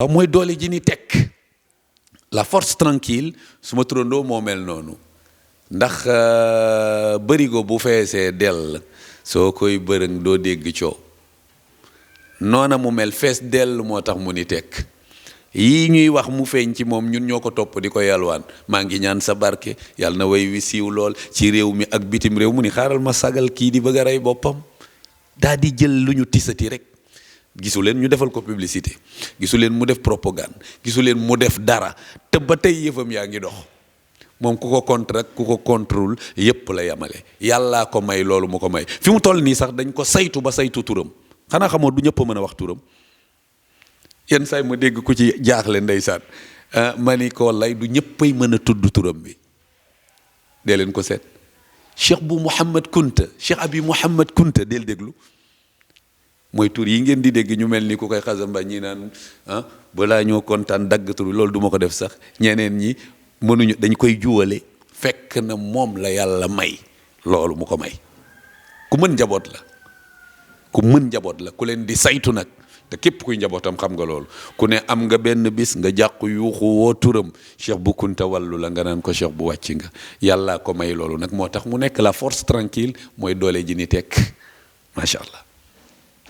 waaw mooy doole ji ni tekk la force tranquille su ma turandoo moo mel noonu ndax bërigo bu feesee dell soo koy bërëng doo dégg coow noona mu mel fees dell moo tax mu ni tekk yii ñuy wax mu feeñ ci moom ñun ñoo ko topp di ko yalwaan maa ngi ñaan sa barke yàlla na way wi siiw lool ci réew mi ak bitim réew mu ni xaaral ma sagal kii di bëgg a rey boppam daa di jël lu ñu tisati rek gisu leen ñu defal ko publicité gisu leen mu def propagande gisu leen mu def dara te ba tey yëfam yaa ngi dox moom ku ko contre ak ku ko contrôle yépp la yamale yàllaa ko may loolu mu ko may fi mu toll nii sax dañ ko saytu ba saytu turam xanaa xamoo du ñëpp a mën a wax turam yenn saay ma dégg ku ci jaaxle ndeysaan ma ni ko lay du ñëppay mën a tudd turam bi dee leen ko seet Cheikh bu Mouhamad Kunta Cheikh Abi Mouhamad Kunta del déglu mooy tur yi ngeen di dégg ñu mel ni ku koy xasamba ñi naan balaa ñoo kontaan dagg tur loolu du ma ko def sax ñeneen ñi mënuñu dañ koy juwale fekk na moom la yàlla may loolu mu ko may ku mën njaboot la ku leen di saytu nag te képp kuy njabootam xam nga loolu ku ne am nga benn bis nga jàq yuuxu woo turam Cheikh bu Kunta wàllu la nga naan ko Cheikh bu wàcc nga yàllaa ko may loolu nag moo tax mu nekk la force tranquille mooy doole ji ni tekk macha allah